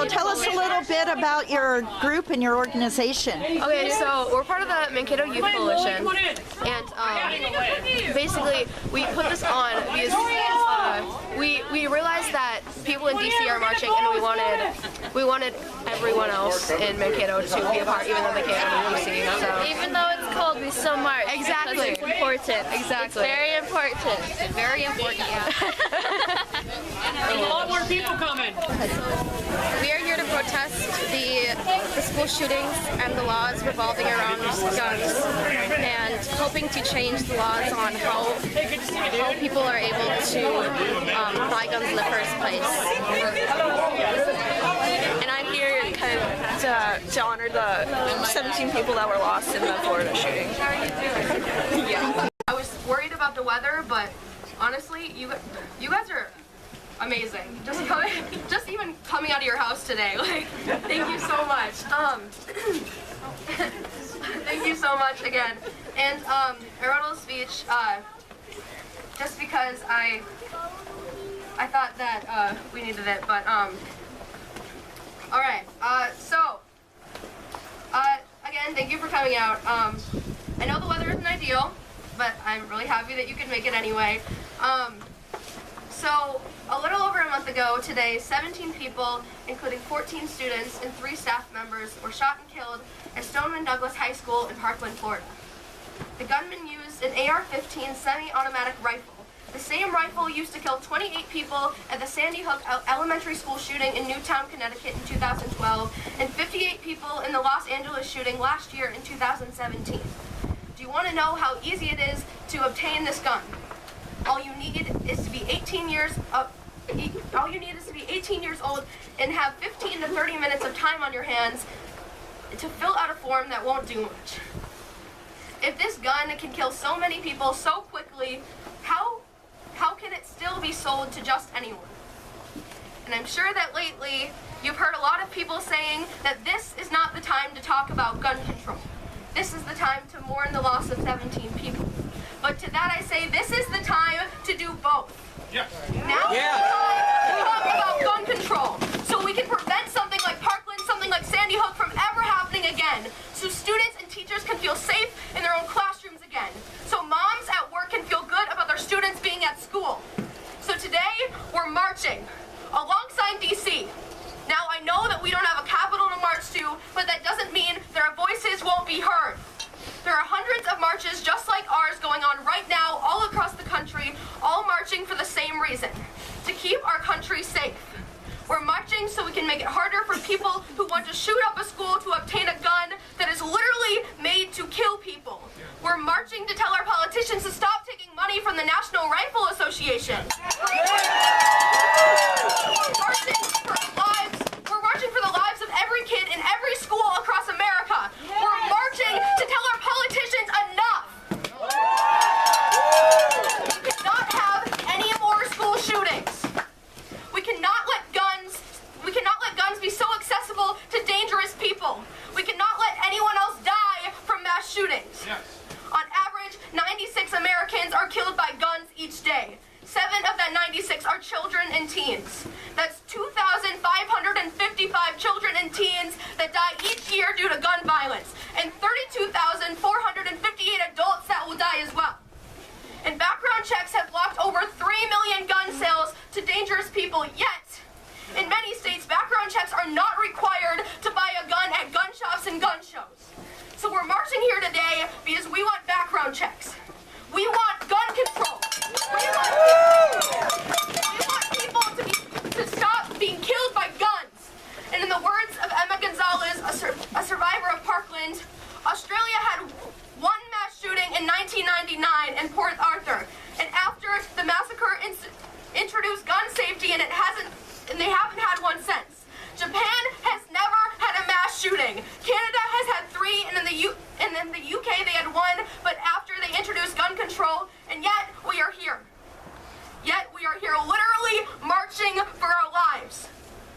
So tell us a little bit about your group and your organization. Okay, so we're part of the Mankato Youth Coalition, and basically we put this on because we realized that people in DC are marching, and we wanted everyone else in Mankato to be a part, even though they can't come to DC. So even though it's cold, we still march. Exactly. It's important. Exactly. It's very important. It's very important. There's a lot more people coming. We are here to protest the school shootings and the laws revolving around guns, and hoping to change the laws on how people are able to buy guns in the first place. And I'm here kind of to honor the 17 people that were lost in the Florida shooting. Yeah. I was worried about the weather, but honestly, you guys are amazing. Just even coming out of your house today, like, thank you so much. Thank you so much again. And I wrote a speech just because I thought that we needed it, but all right. So again, thank you for coming out. I know the weather isn't ideal, but I'm really happy that you could make it anyway. So, a little over a month ago today, 17 people, including 14 students and 3 staff members, were shot and killed at Stoneman Douglas High School in Parkland, Florida. The gunman used an AR-15 semi-automatic rifle, the same rifle used to kill 28 people at the Sandy Hook Elementary School shooting in Newtown, Connecticut in 2012, and 58 people in the Los Angeles shooting last year in 2017. Do you want to know how easy it is to obtain this gun? All you need is to be 18 years old and have 15 to 30 minutes of time on your hands to fill out a form that won't do much. If this gun can kill so many people so quickly, how can it still be sold to just anyone? And I'm sure that lately you've heard a lot of people saying that this is not the time to talk about gun control. This is the time to mourn the loss of 17 people. But to that I say, this is the time to do both. Yes. Now is the time to talk about gun control, so we can prevent something like Parkland, something like Sandy Hook from ever happening again, so students and teachers can feel safe in their own classrooms again, so moms at work can feel good about their students being at school. So today, we're marching alongside DC. Now, I know that we don't have a capital to march to, but that doesn't mean their voices won't be heard. There are hundreds of marches just like ours going on right now all across the country, all marching for the same reason, to keep our country safe. We're marching so we can make it harder for people who want to shoot up a school to obtain a gun that is literally made to kill people. We're marching to tell our politicians to stop taking money from the National Rifle Association. We're marching for the lives of every kid in every school across America. We're marching to tell our politicians enough. We cannot have any more school shootings. We cannot let guns be so accessible to dangerous people. We cannot let anyone else die from mass shootings. Yes. On average, 96 Americans are killed by guns each day. 7 of that 96 are children and teens. That's 2,555 children and teens that die each year due to gun violence, and 32,458 adults that will die as well. And background checks have blocked over 3 million gun sales to dangerous people, yet in many states, background checks are not required to buy a gun at gun shops and gun shows. So we're marching here today because we want background checks. We want gun control. We want people to stop being killed by guns. And in the words of Emma Gonzalez, a survivor of Parkland, Australia had one mass shooting in 1999 in Port Arthur, and after the massacre introduced gun safety, and they haven't had one since. Japan has never had a mass shooting. Canada has had 3, and in the UK they had 1, but after they introduced gun control, and yet we are here. Yet we are here literally marching for our lives.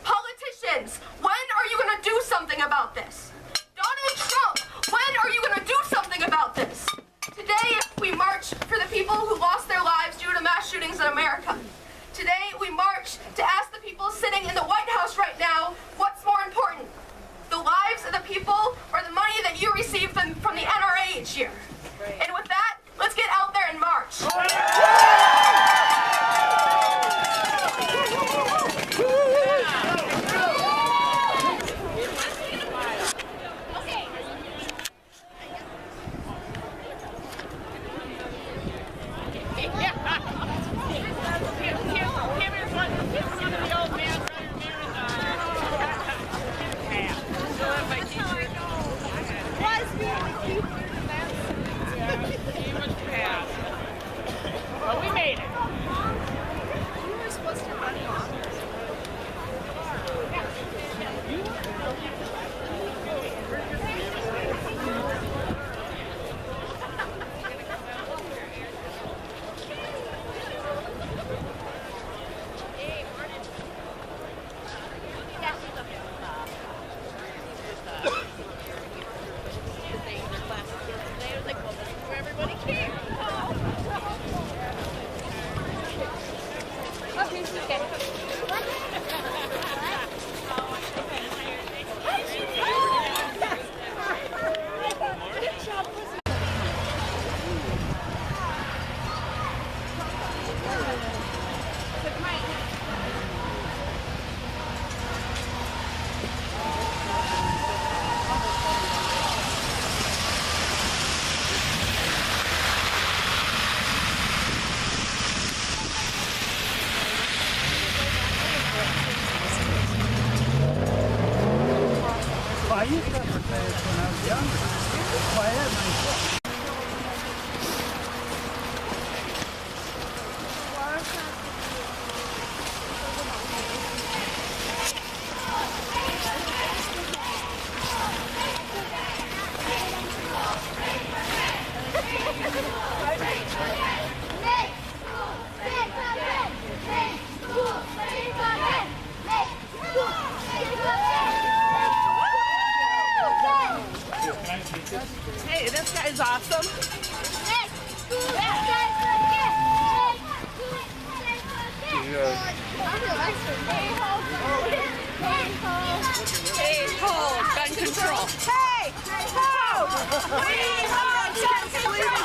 Politicians, when are you going to do something about this? Donald Trump, when are you going to do something about this? Today we march for the people who lost their lives due to mass shootings in America. Today we march to ask the people sitting in the White House right now, what's receive them from the NRA each year. And with that, let's get out there and march. Well, we made it. I used to have a fast when I was younger. Well, I had my Hey, this guy's awesome. Hey, ho, gun control. Hey, ho! We want justice.